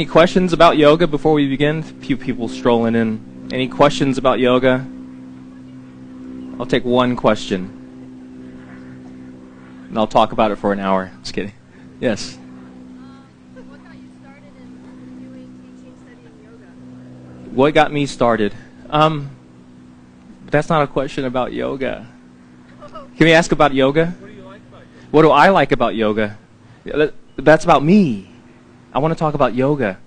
Any questions about yoga before we begin? A few people strolling in. Any questions about yoga? I'll take one question. And I'll talk about it for an hour. Just kidding. Yes? What got you started in doing teaching, studying yoga? What got me started? That's not a question about yoga. Can we ask about yoga? What do you like about yoga? What do I like about yoga? That's about me. I want to talk about yoga.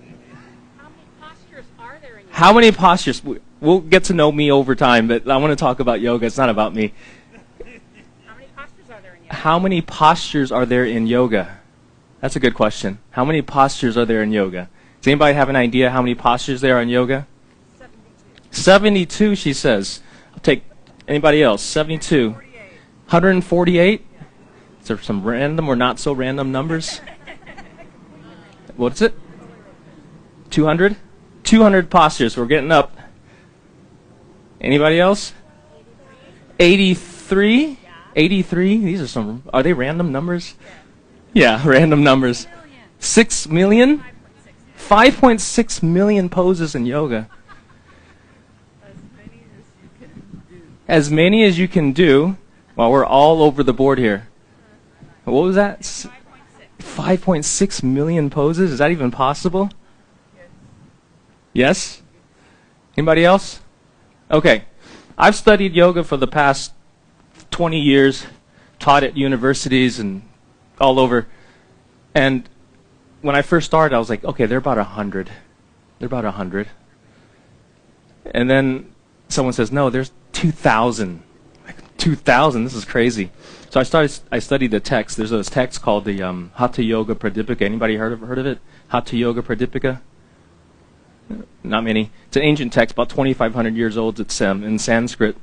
How many postures are there in yoga? How many postures? We'll get to know me over time, but I want to talk about yoga. It's not about me. How many postures are there in yoga? How many postures are there in yoga? That's a good question. How many postures are there in yoga? Does anybody have an idea how many postures there are in yoga? 72. 72, she says. I'll take anybody else. 72. 48. 148? Is there some random or not so random numbers? What's it? 200? 200 postures. We're getting up. Anybody else? 83? 83? These are some. Are they random numbers? Yeah, random numbers. 6 million? 5.6 million poses in yoga. As many as you can do. Well, we're all over the board here. What was that? 5.6 million poses? Is that even possible? Yes? Anybody else? Okay. I've studied yoga for the past 20 years, taught at universities and all over. And when I first started, I was like, okay, they're about 100. They're about 100. And then someone says, no, there's 2,000. Like, 2,000? This is crazy. So I studied the text. There's a text called the Hatha Yoga Pradipika. Anybody heard of it? Hatha Yoga Pradipika? Not many. It's an ancient text, about 2,500 years old. It's in Sanskrit.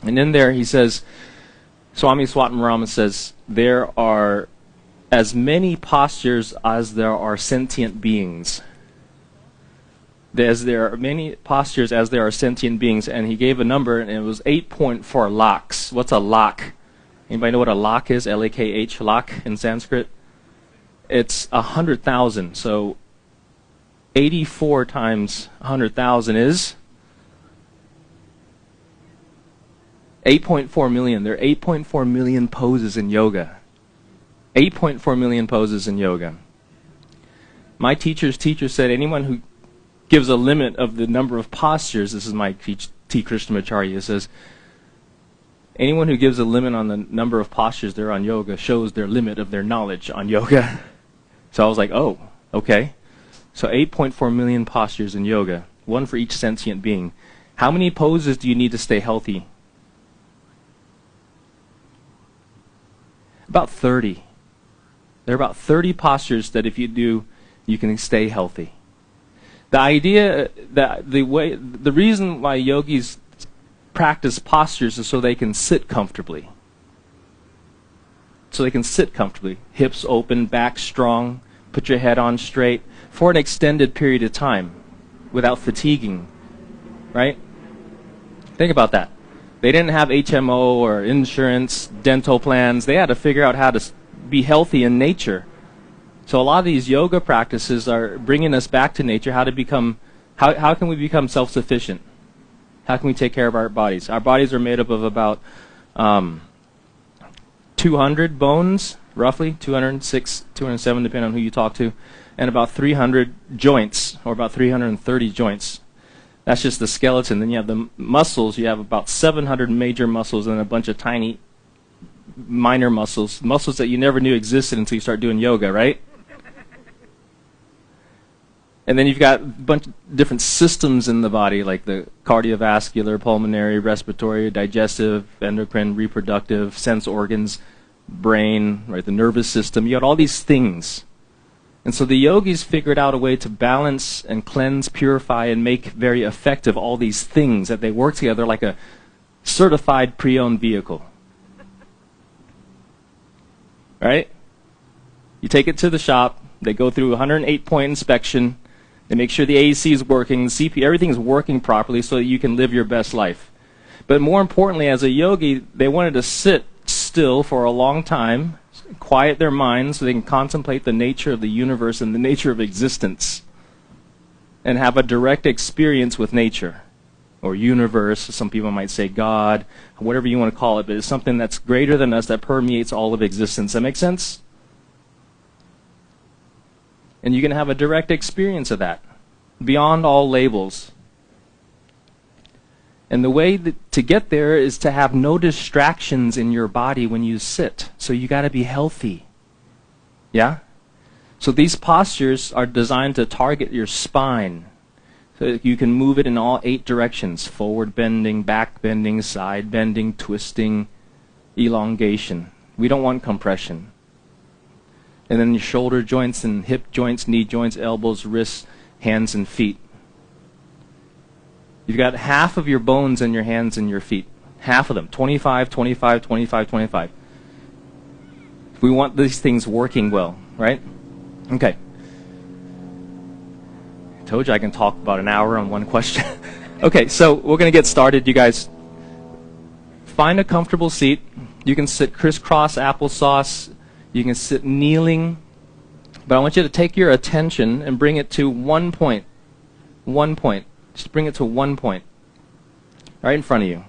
And in there he says, Swami Swatmarama says, there are as many postures as there are sentient beings. As there are many postures as there are sentient beings. And he gave a number, and it was 8.4 lakhs. What's a lakh? Anybody know what a lakh is? L-A-K-H, lakh in Sanskrit? It's 100,000. So 84 times 100,000 is 8.4 million. There are 8.4 million poses in yoga. 8.4 million poses in yoga. My teacher's teacher said anyone who gives a limit of the number of postures, this is my T. Krishnamacharya, says, anyone who gives a limit on the number of postures there on yoga shows their limit of their knowledge on yoga. So I was like, oh, okay. So 8.4 million postures in yoga, one for each sentient being. How many poses do you need to stay healthy? About 30. There are about 30 postures that if you do, you can stay healthy. The idea that the reason why yogis practice postures is so they can sit comfortably. So they can sit comfortably. Hips open, back strong, put your head on straight for an extended period of time without fatiguing. Right? Think about that. They didn't have HMO or insurance, dental plans. They had to figure out how to be healthy in nature. So a lot of these yoga practices are bringing us back to nature, how can we become self-sufficient? How can we take care of our bodies? Our bodies are made up of about 200 bones, roughly, 206, 207, depending on who you talk to, and about 300 joints, or about 330 joints. That's just the skeleton. Then you have the muscles. You have about 700 major muscles and a bunch of tiny minor muscles that you never knew existed until you start doing yoga, right? And then you've got a bunch of different systems in the body, like the cardiovascular, pulmonary, respiratory, digestive, endocrine, reproductive, sense organs, brain, right, the nervous system. You got all these things. And so the yogis figured out a way to balance and cleanse, purify, and make very effective all these things, that they work together like a certified pre-owned vehicle. Right? You take it to the shop, they go through a 108-point inspection, they make sure the AC is working, the CP, everything is working properly so that you can live your best life. But more importantly, as a yogi, they wanted to sit still for a long time quiet their minds so they can contemplate the nature of the universe and the nature of existence and have a direct experience with nature or universe. Some people might say God, whatever you want to call it, but it's something that's greater than us that permeates all of existence. That make sense? And you can have a direct experience of that, beyond all labels. And the way to get there is to have no distractions in your body when you sit. So you got to be healthy. Yeah? So these postures are designed to target your spine. So that you can move it in all 8 directions. Forward bending, back bending, side bending, twisting, elongation. We don't want compression. And then your shoulder joints and hip joints, knee joints, elbows, wrists, hands, and feet. You've got half of your bones in your hands and your feet. Half of them. 25, 25, 25, 25. We want these things working well, right? Okay. I told you I can talk about an hour on one question. Okay, so we're going to get started, you guys. Find a comfortable seat. You can sit crisscross applesauce. You can sit kneeling. But I want you to take your attention and bring it to one point. One point. Just bring it to one point. Right in front of you.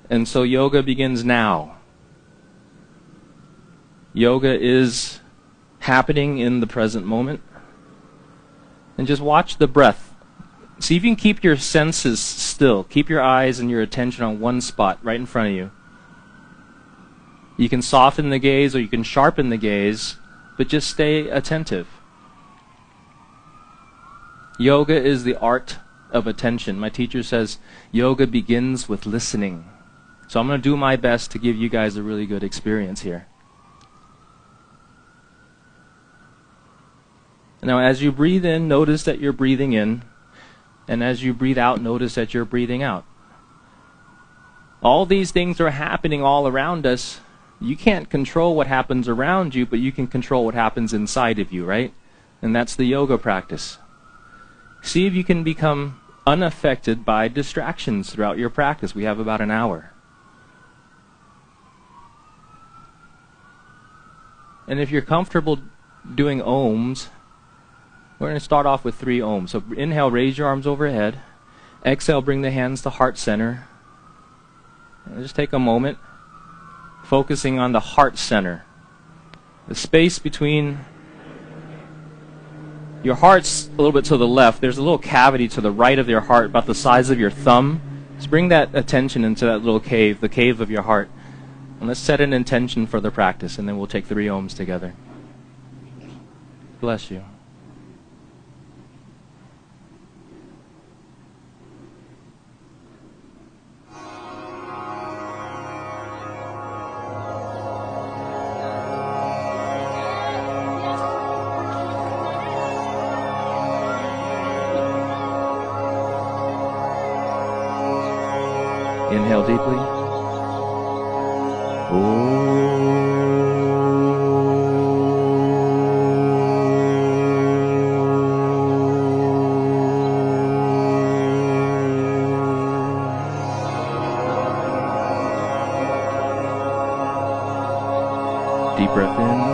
And so yoga begins now. Yoga is happening in the present moment. And just watch the breath. See if you can keep your senses still. Keep your eyes and your attention on one spot right in front of you. You can soften the gaze or you can sharpen the gaze, but just stay attentive. Yoga is the art of attention. My teacher says yoga begins with listening. So I'm going to do my best to give you guys a really good experience here. Now as you breathe in, notice that you're breathing in. And as you breathe out, notice that you're breathing out. All these things are happening all around us. You can't control what happens around you, but you can control what happens inside of you, right? And that's the yoga practice. See if you can become unaffected by distractions throughout your practice. We have about an hour. And if you're comfortable doing ohms, we're going to start off with 3 ohms. So inhale, raise your arms overhead. Exhale, bring the hands to heart center. And just take a moment, focusing on the heart center. The space between your heart's a little bit to the left. There's a little cavity to the right of your heart, about the size of your thumb. Just bring that attention into that little cave, the cave of your heart. And let's set an intention for the practice, and then we'll take 3 ohms together. Bless you. Inhale deeply. Deep breath in.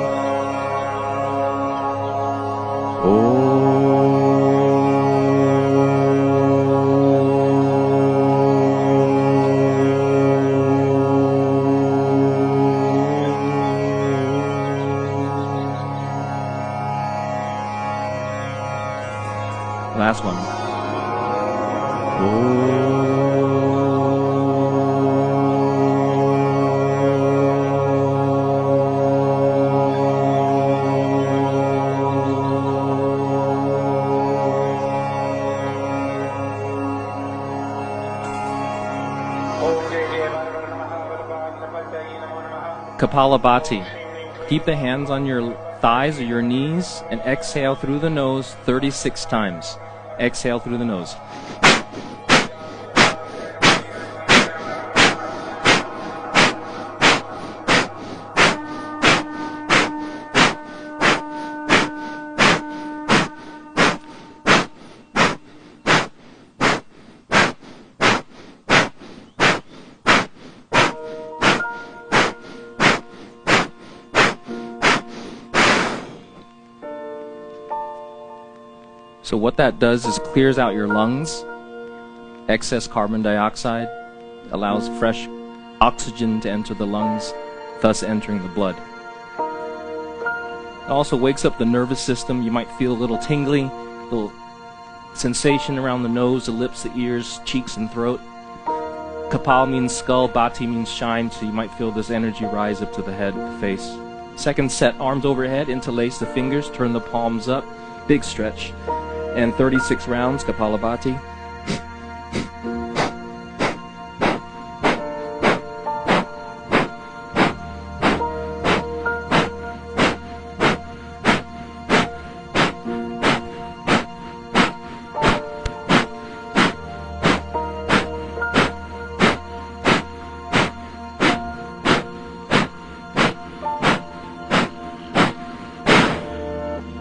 Last one. Kapalabhati. Keep the hands on your thighs or your knees and exhale through the nose 36 times. Exhale through the nose. So what that does is clears out your lungs. Excess carbon dioxide allows fresh oxygen to enter the lungs, thus entering the blood. It also wakes up the nervous system. You might feel a little tingly, little sensation around the nose, the lips, the ears, cheeks, and throat. Kapal means skull, bati means shine, so you might feel this energy rise up to the head, the face. Second set, arms overhead, interlace the fingers, turn the palms up, big stretch. And 36 rounds, Kapalabhati.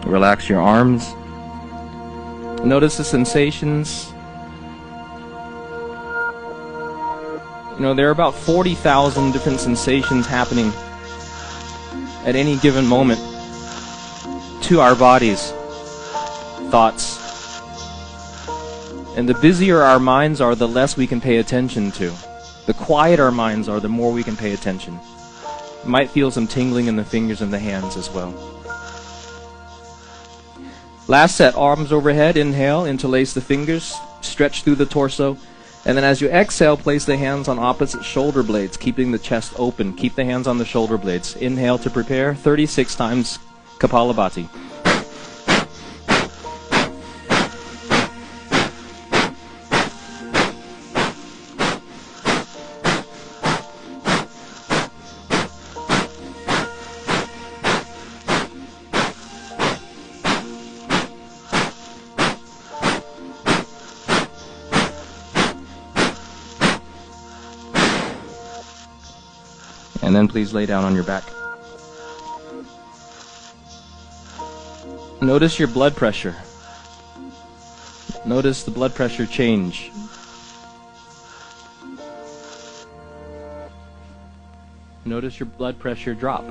Relax your arms. Notice the sensations. There are about 40,000 different sensations happening at any given moment to our bodies, thoughts. And the busier our minds are, the less we can pay attention to. The quieter our minds are, the more we can pay attention. You might feel some tingling in the fingers and the hands as well. Last set, arms overhead, inhale, interlace the fingers, stretch through the torso, and then as you exhale, place the hands on opposite shoulder blades, keeping the chest open. Keep the hands on the shoulder blades. Inhale to prepare, 36 times Kapalabhati. And then please lay down on your back. Notice your blood pressure. Notice the blood pressure change. Notice your blood pressure drop.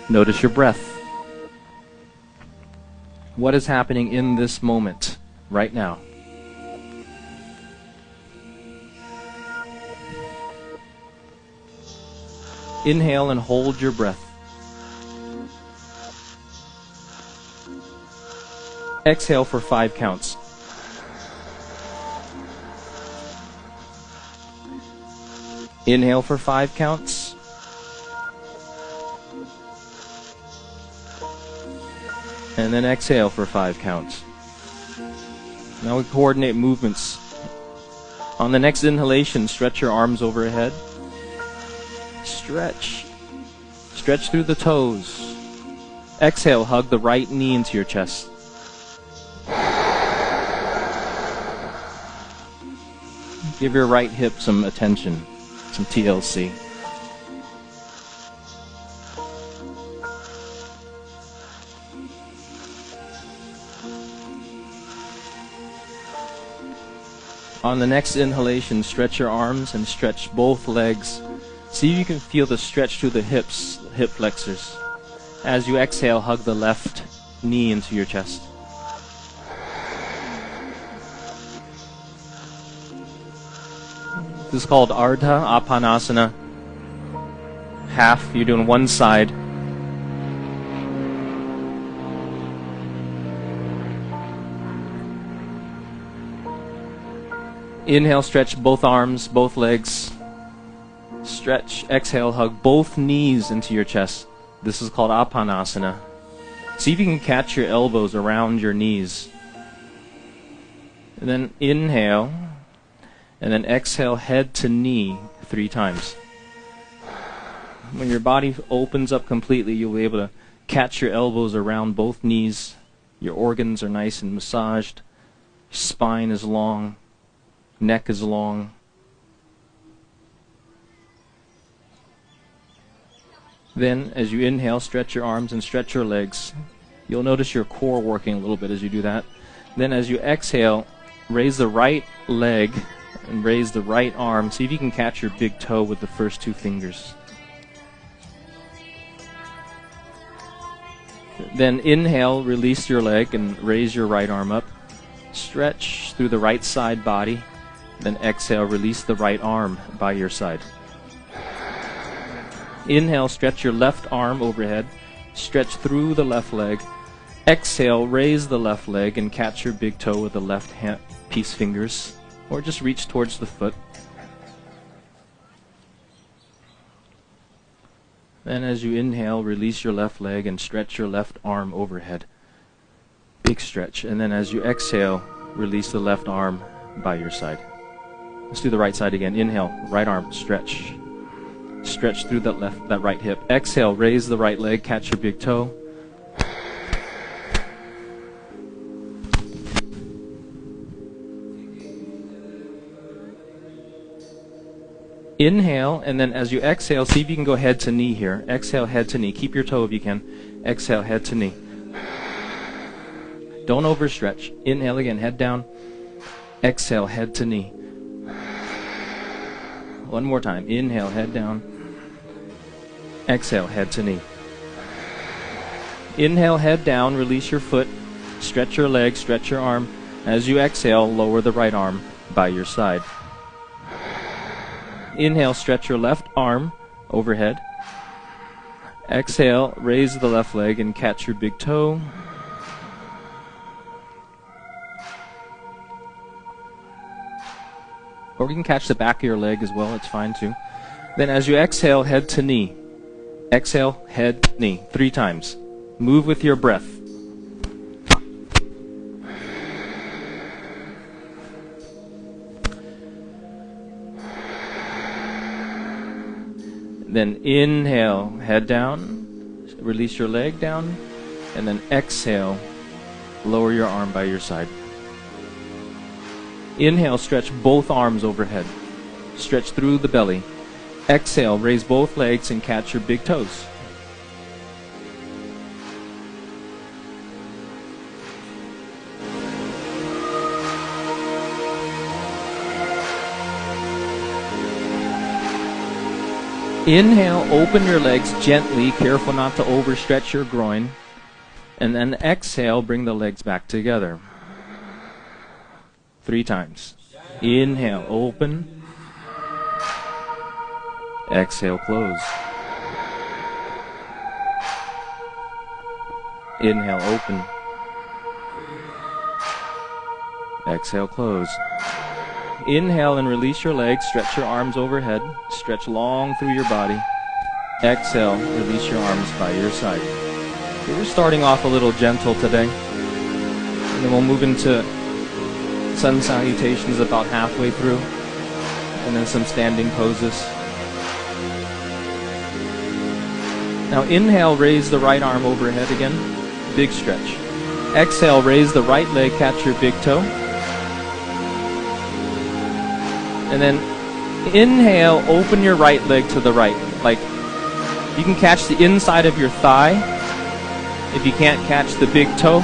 Notice your breath. What is happening in this moment, right now? Inhale and hold your breath. Exhale for 5 counts. Inhale for 5 counts. And then exhale for 5 counts. Now we coordinate movements. On the next inhalation, stretch your arms overhead. Stretch. Stretch through the toes. Exhale, hug the right knee into your chest. Give your right hip some attention, some TLC. On the next inhalation, stretch your arms and stretch both legs. See if you can feel the stretch through the hips, hip flexors. As you exhale, hug the left knee into your chest. This is called Ardha Apanasana. Half, you're doing one side. Inhale, stretch both arms, both legs. Stretch, exhale, hug both knees into your chest. This is called Apanasana. See if you can catch your elbows around your knees. And then inhale, and then exhale, head to knee 3 times. When your body opens up completely, you'll be able to catch your elbows around both knees. Your organs are nice and massaged. Spine is long. Neck is long. Then, as you inhale, stretch your arms and stretch your legs. You'll notice your core working a little bit as you do that. Then, as you exhale, raise the right leg and raise the right arm. See if you can catch your big toe with the first 2 fingers. Then inhale, release your leg and raise your right arm up. Stretch through the right side body. Then exhale, release the right arm by your side. Inhale, stretch your left arm overhead. Stretch through the left leg. Exhale, raise the left leg and catch your big toe with the left hand, peace fingers, or just reach towards the foot. Then as you inhale, release your left leg and stretch your left arm overhead. Big stretch. And then as you exhale, release the left arm by your side. Let's do the right side again. Inhale, right arm, stretch. Stretch through that right hip. Exhale, raise the right leg, catch your big toe. Inhale, and then as you exhale, see if you can go head to knee here. Exhale, head to knee. Keep your toe if you can. Exhale, head to knee. Don't overstretch. Inhale again, head down. Exhale, head to knee. One more time. Inhale, head down. Exhale, head to knee. Inhale, head down, release your foot. Stretch your leg, stretch your arm. As you exhale, lower the right arm by your side. Inhale, stretch your left arm overhead. Exhale, raise the left leg and catch your big toe. Or you can catch the back of your leg as well, it's fine too. Then as you exhale, head to knee. Exhale, head, knee, 3 times. Move with your breath. Then inhale, head down, release your leg down, and then exhale, lower your arm by your side. Inhale, stretch both arms overhead. Stretch through the belly. Exhale, raise both legs and catch your big toes. Inhale, open your legs gently, careful not to overstretch your groin. And then exhale, bring the legs back together. 3 times. Inhale, open. Exhale, close. Inhale, open. Exhale, close. Inhale and release your legs. Stretch your arms overhead. Stretch long through your body. Exhale, release your arms by your side. Okay, we're starting off a little gentle today. And then we'll move into sun salutations about halfway through. And then some standing poses. Now inhale, raise the right arm overhead again. Big stretch. Exhale, raise the right leg, catch your big toe. And then inhale, open your right leg to the right. Like, you can catch the inside of your thigh if you can't catch the big toe.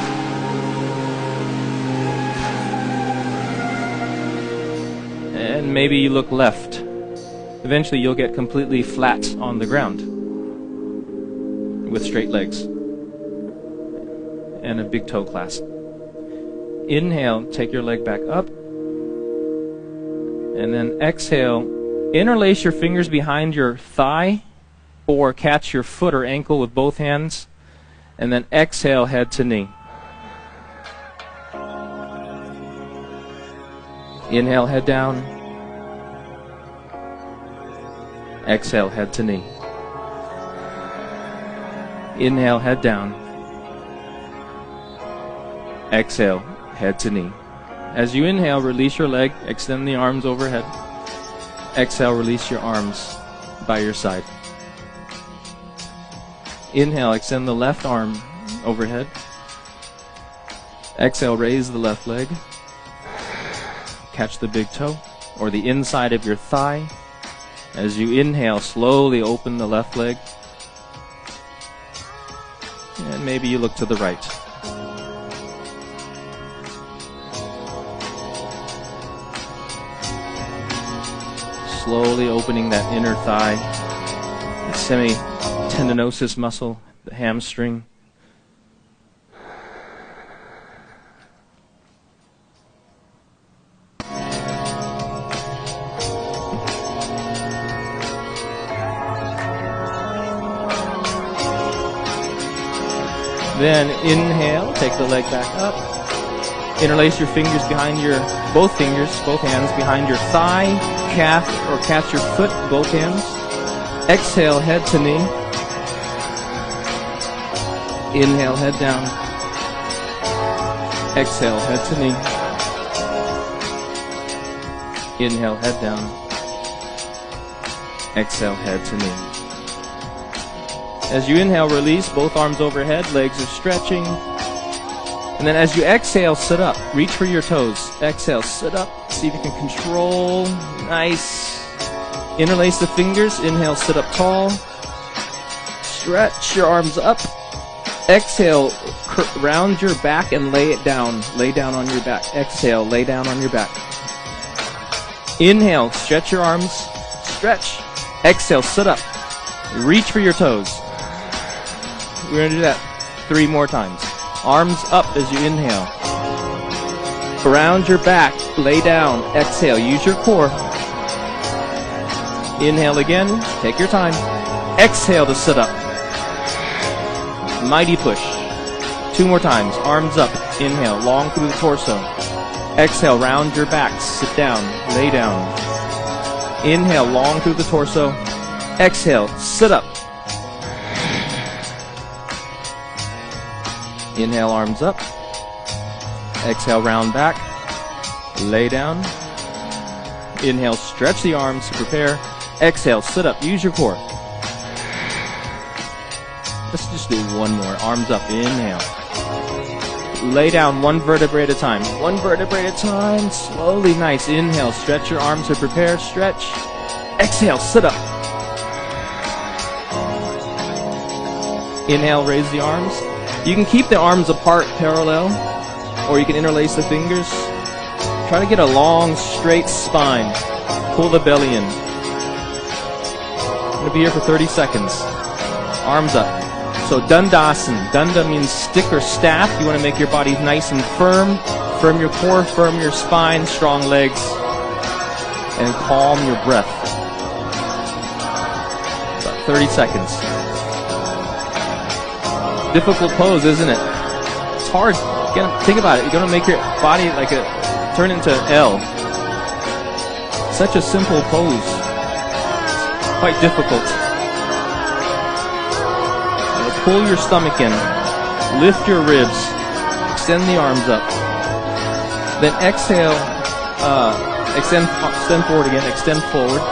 And maybe you look left. Eventually you'll get completely flat on the ground with straight legs and a big toe clasp. Inhale, take your leg back up. And then exhale, interlace your fingers behind your thigh or catch your foot or ankle with both hands. And then exhale, head to knee. Inhale, head down. Exhale, head to knee. Inhale, head down. Exhale, head to knee. As you inhale, release your leg, extend the arms overhead. Exhale, release your arms by your side. Inhale, extend the left arm overhead. Exhale, raise the left leg. Catch the big toe or the inside of your thigh. As you inhale, slowly open the left leg. And maybe you look to the right. Slowly opening that inner thigh, the semitendinosus muscle, the hamstring. Then inhale, take the leg back up. Interlace your fingers behind both hands behind your thigh, calf, or catch your foot, both hands. Exhale, head to knee. Inhale, head down. Exhale, head to knee. Inhale, head down. Exhale, head to knee. As you inhale, release, both arms overhead, legs are stretching. And then as you exhale, sit up. Reach for your toes. Exhale, sit up. See if you can control. Nice. Interlace the fingers. Inhale, sit up tall. Stretch your arms up. Exhale, round your back and lay it down. Lay down on your back. Exhale, lay down on your back. Inhale, stretch your arms. Stretch. Exhale, sit up. Reach for your toes. We're going to do that 3 more times. Arms up as you inhale. Around your back, lay down. Exhale, use your core. Inhale again, take your time. Exhale to sit up. Mighty push. 2 more times, arms up. Inhale, long through the torso. Exhale, round your back, sit down, lay down. Inhale, long through the torso. Exhale, sit up. Inhale, arms up. Exhale, round back. Lay down. Inhale, stretch the arms to prepare. Exhale, sit up. Use your core. Let's just do 1 more. Arms up. Inhale. Lay down 1 vertebrae at a time. 1 vertebrae at a time. Slowly. Nice. Inhale. Stretch your arms to prepare. Stretch. Exhale. Sit up. Inhale. Raise the arms. You can keep the arms apart parallel, or you can interlace the fingers. Try to get a long, straight spine. Pull the belly in. I'm going to be here for 30 seconds. Arms up. So Dandasana. Danda means stick or staff. You want to make your body nice and firm. Firm your core, firm your spine, strong legs, and calm your breath. About 30 seconds. Difficult pose, isn't it? It's hard. Think about it. You're going to make your body turn into L. Such a simple pose. Quite difficult. Pull your stomach in. Lift your ribs. Extend the arms up. Then exhale. Extend forward again. Extend forward.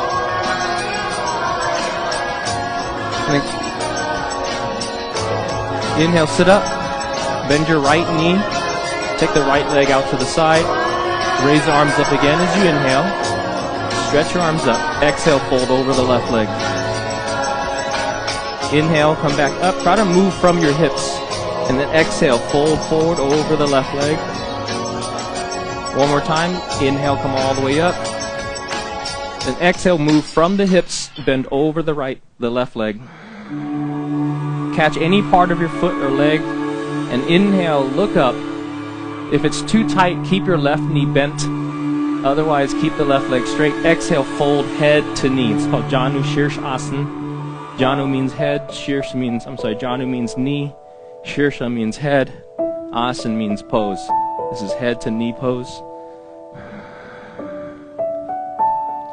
And then inhale, sit up. Bend your right knee. Take the right leg out to the side. Raise the arms up again as you inhale. Stretch your arms up. Exhale, fold over the left leg. Inhale, come back up. Try to move from your hips. And then exhale, fold forward over the left leg. 1 more time. Inhale, come all the way up. Then exhale, move from the hips, bend over the left leg. Catch any part of your foot or leg, and inhale, look up. If it's too tight, keep your left knee bent. Otherwise, keep the left leg straight. Exhale, fold head to knee. It's called Janu Shirshasana. Janu means head, Janu means knee, Shirsha means head, Asana means pose. This is head to knee pose.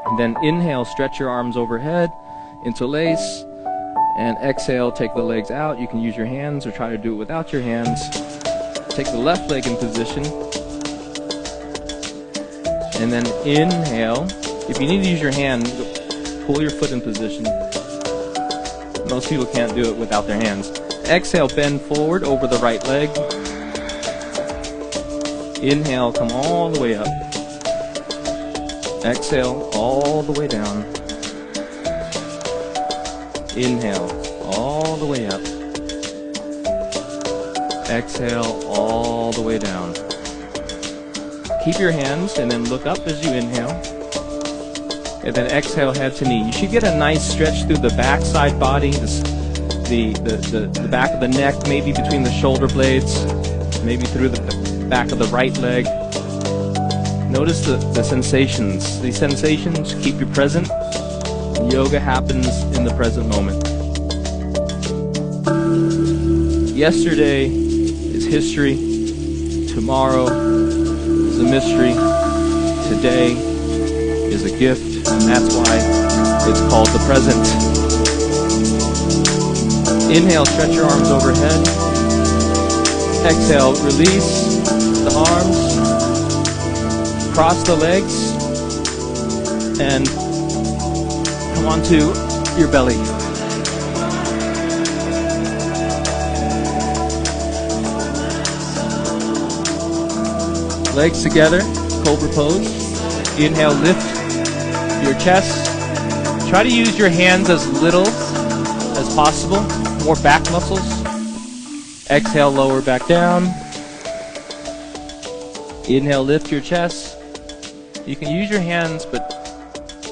And then inhale, stretch your arms overhead, interlace, and exhale, take the legs out. You can use your hands or try to do it without your hands. Take the left leg in position. And then inhale. If you need to use your hand, pull your foot in position. Most people can't do it without their hands. Exhale, bend forward over the right leg. Inhale, come all the way up. Exhale, all the way down. Inhale, all the way up. Exhale, all the way down. Keep your hands and then look up as you inhale. And then exhale, head to knee. You should get a nice stretch through the backside body, the back of the neck, maybe between the shoulder blades, maybe through the back of the right leg. Notice the sensations. These sensations keep you present. Yoga happens in the present moment. Yesterday, history. Tomorrow is a mystery. Today is a gift, and that's why it's called the present. Inhale, stretch your arms overhead. Exhale, release the arms. Cross the legs. And come onto your belly. Legs together, cobra pose. Inhale, lift your chest. Try to use your hands as little as possible. More back muscles. Exhale, lower back down. Inhale, lift your chest. You can use your hands, but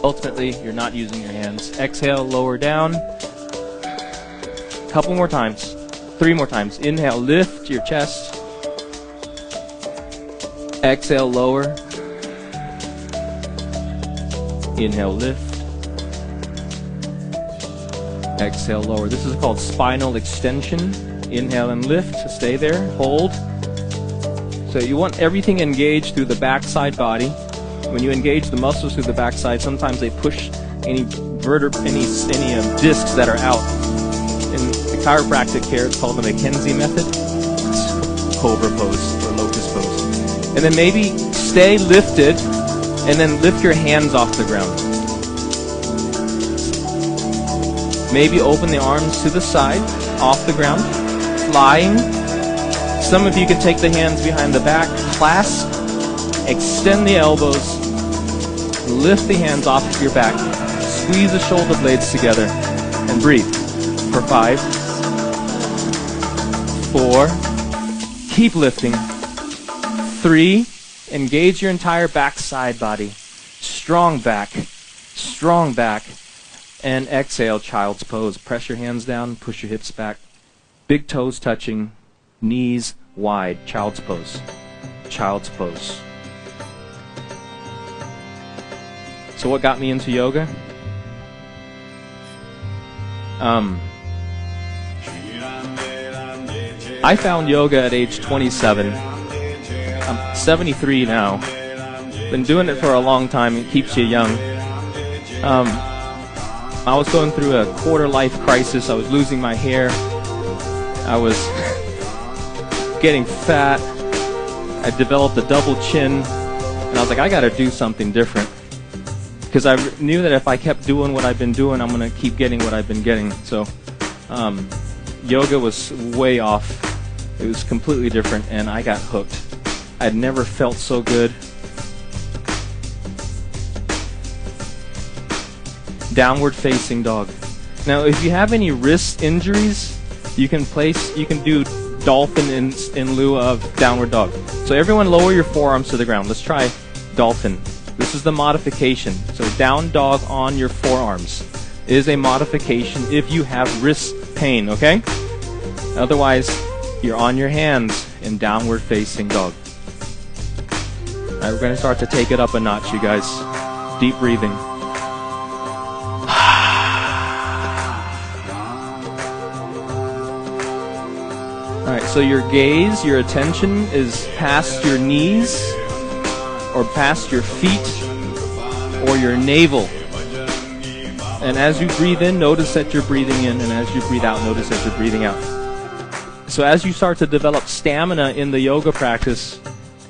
ultimately you're not using your hands. Exhale, lower down. Couple more times. 3 more times. Inhale, lift your chest. Exhale, lower. Inhale, lift. Exhale, lower. This is called spinal extension. Inhale and lift. Stay there. Hold. So you want everything engaged through the backside body. When you engage the muscles through the backside, sometimes they push any discs that are out. In the chiropractic care, it's called the McKenzie method. It's cobra pose or locust pose. And then maybe stay lifted, and then lift your hands off the ground. Maybe open the arms to the side, off the ground, flying. Some of you can take the hands behind the back, clasp, extend the elbows, lift the hands off of your back, squeeze the shoulder blades together, and breathe for 5, 4, keep lifting, 3, engage your entire backside body, strong back, and exhale, child's pose. Press your hands down, push your hips back, big toes touching, knees wide, child's pose, child's pose. So what got me into yoga? I found yoga at age 27. I'm 73 now. Been doing it for a long time. It keeps you young. I was going through a quarter-life crisis. I was losing my hair. I was getting fat. I developed a double chin. And I was like, I got to do something different. Because I knew that if I kept doing what I've been doing, I'm going to keep getting what I've been getting. So yoga was way off. It was completely different, and I got hooked. I'd never felt so good. Downward facing dog. Now, if you have any wrist injuries, you can do dolphin in lieu of downward dog. So everyone lower your forearms to the ground. Let's try dolphin. This is the modification. So down dog on your forearms is a modification if you have wrist pain, okay? Otherwise, you're on your hands in downward facing dog. All right, we're going to start to take it up a notch, you guys. Deep breathing. All right, so your gaze, your attention is past your knees or past your feet or your navel. And as you breathe in, notice that you're breathing in, and as you breathe out, notice that you're breathing out. So as you start to develop stamina in the yoga practice,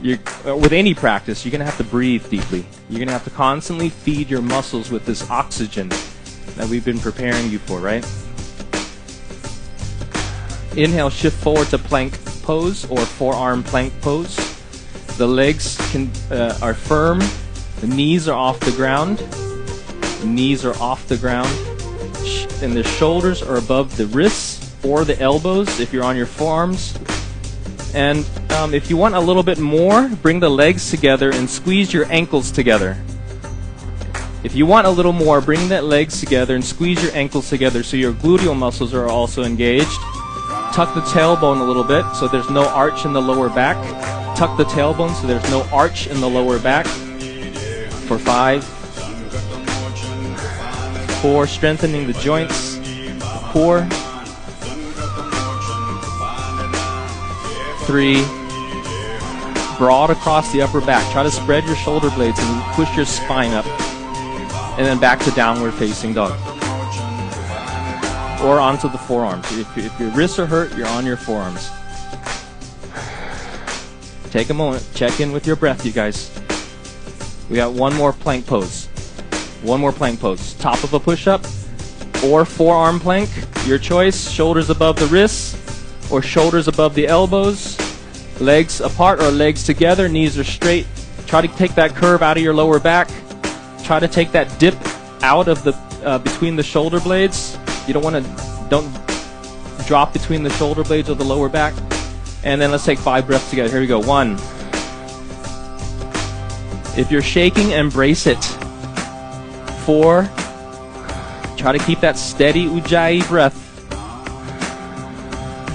with any practice, you're going to have to breathe deeply. You're going to have to constantly feed your muscles with this oxygen that we've been preparing you for, right? Inhale, shift forward to plank pose or forearm plank pose. The legs are firm. The knees are off the ground. The knees are off the ground. And the shoulders are above the wrists or the elbows if you're on your forearms. And if you want a little bit more, bring the legs together and squeeze your ankles together. If you want a little more, bring the legs together and squeeze your ankles together so your gluteal muscles are also engaged. Tuck the tailbone a little bit so there's no arch in the lower back. Tuck the tailbone so there's no arch in the lower back. For 5, 4, strengthening the joints, the core. 3. Broad across the upper back. Try to spread your shoulder blades and push your spine up. And then back to downward facing dog. Or onto the forearms. If your wrists are hurt, you're on your forearms. Take a moment. Check in with your breath, you guys. We got one more plank pose. One more plank pose. Top of a push-up or forearm plank. Your choice. Shoulders above the wrists or shoulders above the elbows. Legs apart or legs together. Knees are straight. Try to take that curve out of your lower back. Try to take that dip out of the between the shoulder blades. You don't drop between the shoulder blades or the lower back. And then let's take 5 breaths together. Here we go. 1. If you're shaking, embrace it. 4. Try to keep that steady Ujjayi breath.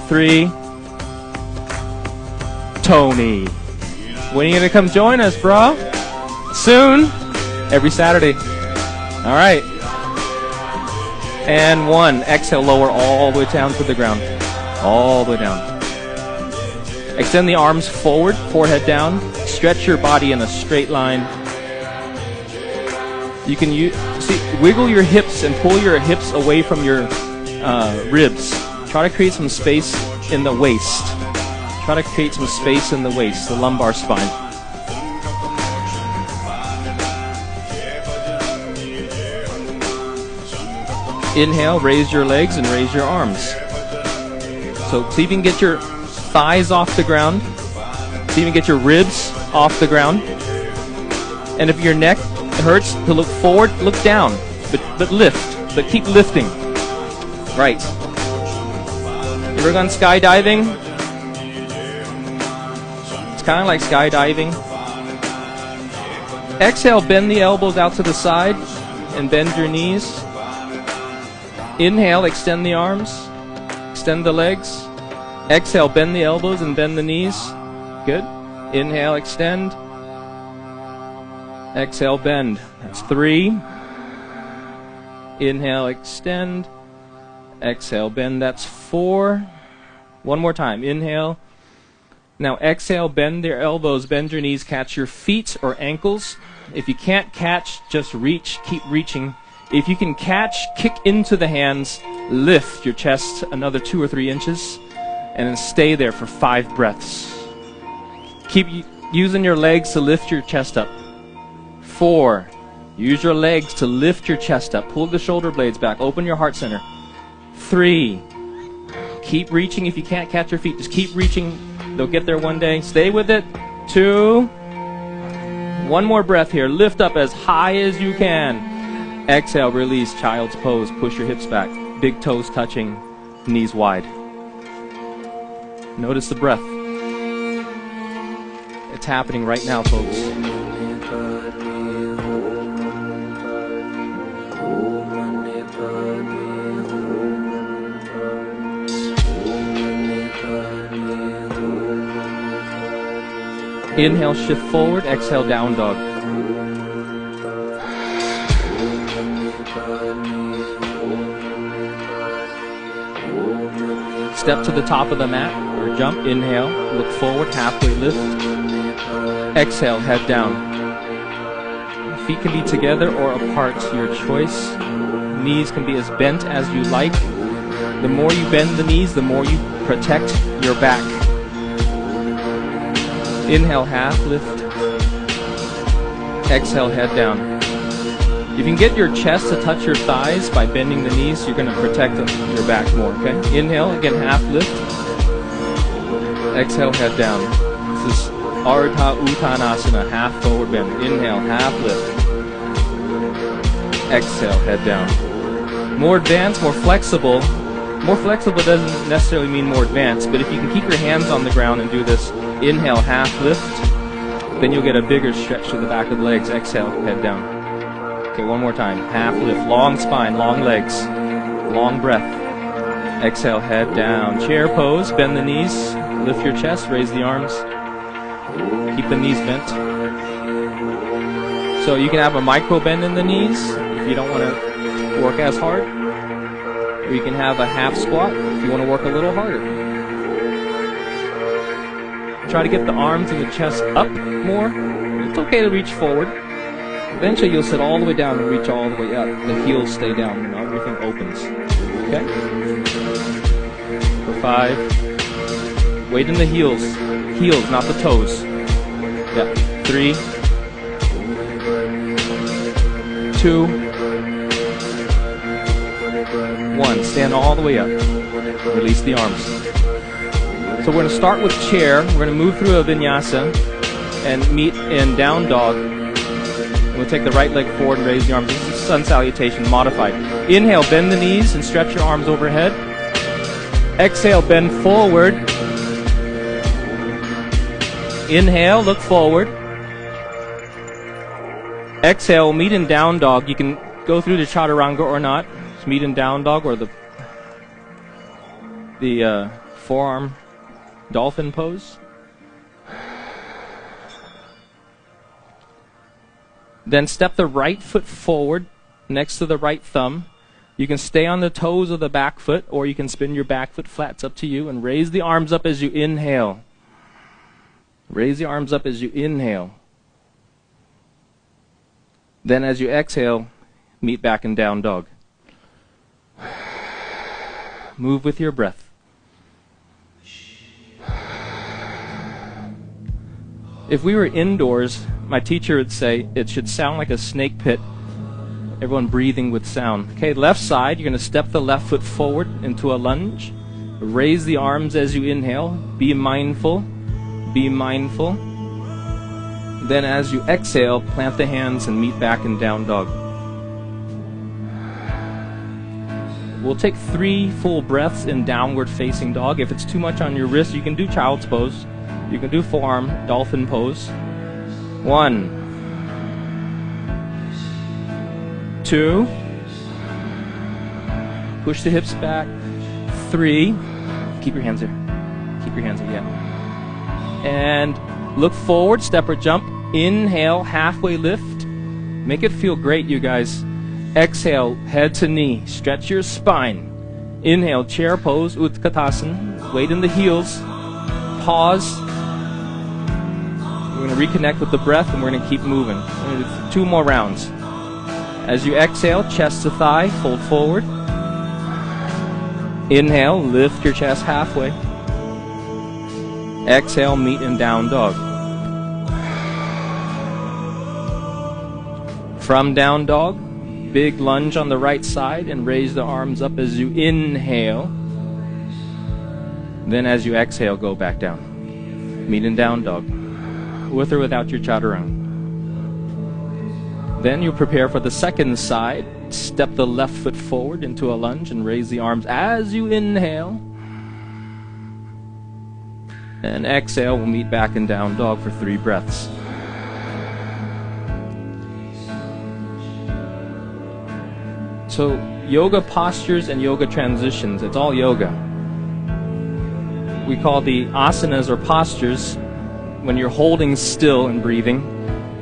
3. Tony. When are you going to come join us, bro? Soon. Every Saturday. All right. And 1. Exhale, lower all the way down to the ground. All the way down. Extend the arms forward, forehead down. Stretch your body in a straight line. You can wiggle your hips and pull your hips away from your ribs. Try to create some space in the waist. Try to create some space in the waist, the lumbar spine. Inhale, raise your legs and raise your arms. So see if you can get your thighs off the ground. See if you can get your ribs off the ground. And if your neck hurts, to look forward, look down. But lift. But keep lifting. Right. You ever gone skydiving? It's kind of like skydiving. Exhale, bend the elbows out to the side and bend your knees. Inhale, extend the arms. Extend the legs. Exhale, bend the elbows and bend the knees. Good. Inhale, extend. Exhale, bend. That's 3. Inhale, extend. Exhale, bend. That's 4. One more time. Inhale. Now exhale, bend your elbows, bend your knees, catch your feet or ankles. If you can't catch, just reach. Keep reaching. If you can catch, kick into the hands. Lift your chest another 2 or 3 inches. And then stay there for 5 breaths. Keep using your legs to lift your chest up. 4. Use your legs to lift your chest up. Pull the shoulder blades back. Open your heart center. 3. Keep reaching. If you can't catch your feet, just keep reaching. They'll get there one day. Stay with it. 2. One more breath here. Lift up as high as you can. Exhale, release, child's pose. Push your hips back. Big toes touching, knees wide. Notice the breath. It's happening right now, folks. Inhale, shift forward. Exhale, down dog. Step to the top of the mat or jump. Inhale, look forward, halfway lift. Exhale, head down. Feet can be together or apart, your choice. Knees can be as bent as you like. The more you bend the knees, the more you protect your back. Inhale, half lift. Exhale, head down. If you can get your chest to touch your thighs by bending the knees, you're going to protect your back more, okay? Inhale, again, half lift. Exhale, head down. This is Ardha Uttanasana, half forward bend. Inhale, half lift. Exhale, head down. More advanced, more flexible. More flexible doesn't necessarily mean more advanced, but if you can keep your hands on the ground and do this, inhale, half lift, then you'll get a bigger stretch to the back of the legs. Exhale, head down. Okay, one more time. Half lift, long spine, long legs, long breath. Exhale, head down. Chair pose, bend the knees, lift your chest, raise the arms. Keep the knees bent. So you can have a micro bend in the knees if you don't want to work as hard. Or you can have a half squat if you want to work a little harder. Try to get the arms and the chest up more. It's okay to reach forward. Eventually you'll sit all the way down and reach all the way up. The heels stay down and everything opens. Okay? For 5. Weight in the heels. Heels, not the toes. Yeah. 3. 2. 1. Stand all the way up. Release the arms. So we're going to start with chair. We're going to move through a vinyasa and meet in down dog. And we'll take the right leg forward and raise the arms. This is sun salutation modified. Inhale, bend the knees and stretch your arms overhead. Exhale, bend forward. Inhale, look forward. Exhale, meet in down dog. You can go through the chaturanga or not. Just meet in down dog or the forearm dolphin pose. Then step the right foot forward next to the right thumb. You can stay on the toes of the back foot, or you can spin your back foot flat. It's up to you. And raise the arms up as you inhale. Raise the arms up as you inhale. Then as you exhale, meet back in down dog. Move with your breath. If we were indoors, my teacher would say it should sound like a snake pit. Everyone breathing with sound. Okay, left side, you're going to step the left foot forward into a lunge. Raise the arms as you inhale. Be mindful. Be mindful. Then as you exhale, plant the hands and meet back in down dog. We'll take 3 full breaths in downward facing dog. If it's too much on your wrist, you can do child's pose. You can do forearm dolphin pose. 1, 2. Push the hips back. 3. Keep your hands there. Keep your hands there, yeah. And look forward, step or jump. Inhale, halfway lift. Make it feel great, you guys. Exhale, head to knee. Stretch your spine. Inhale, chair pose, Utkatasana. Weight in the heels. Pause. We're going to reconnect with the breath and we're going to keep moving. We're going to do 2 more rounds. As you exhale, chest to thigh, fold forward. Inhale, lift your chest halfway. Exhale, meet in down dog. From down dog, big lunge on the right side and raise the arms up as you inhale. Then as you exhale, go back down. Meet in down dog. With or without your chaturanga. Then you prepare for the second side. Step the left foot forward into a lunge and raise the arms as you inhale. And exhale, we'll meet back in down dog for 3 breaths. So yoga postures and yoga transitions, it's all yoga. We call the asanas or postures when you're holding still and breathing.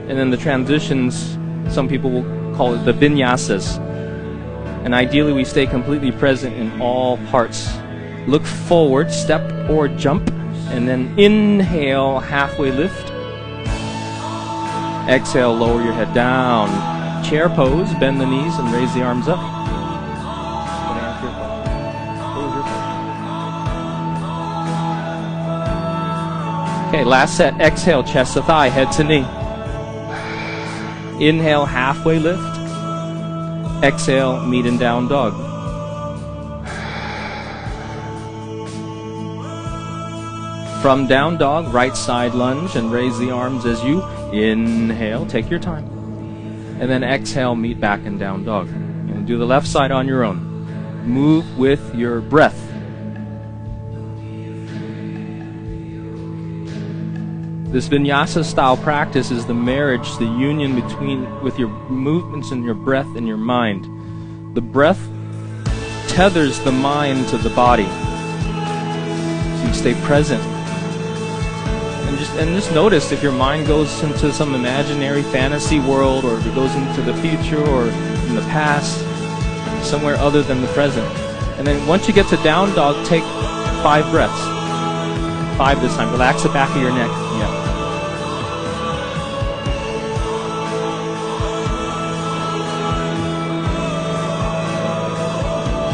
And then the transitions, some people will call it the vinyasas. And ideally we stay completely present in all parts. Look forward, step or jump, and then inhale, halfway lift. Exhale, lower your head down. Chair pose, bend the knees and raise the arms up. Okay, last set. Exhale, chest to thigh, head to knee. Inhale, halfway lift. Exhale, meet in down dog. From down dog, right side lunge and raise the arms as you inhale. Take your time. And then exhale, meet back in down dog. And do the left side on your own. Move with your breath. This vinyasa style practice is the marriage, the union with your movements and your breath and your mind. The breath tethers the mind to the body. So you stay present. And just notice if your mind goes into some imaginary fantasy world, or if it goes into the future or in the past, somewhere other than the present. And then once you get to down dog, take 5 breaths. 5 this time. Relax the back of your neck. Yeah.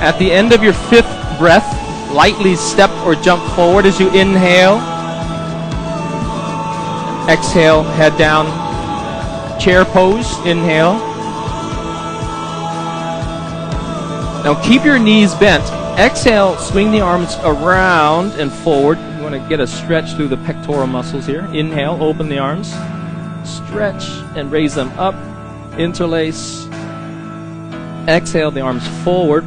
At the end of your 5th breath, lightly step or jump forward as you inhale. Exhale, head down. Chair pose, inhale. Now keep your knees bent. Exhale, swing the arms around and forward. You want to get a stretch through the pectoral muscles here. Inhale, open the arms. Stretch and raise them up. Interlace. Exhale, the arms forward.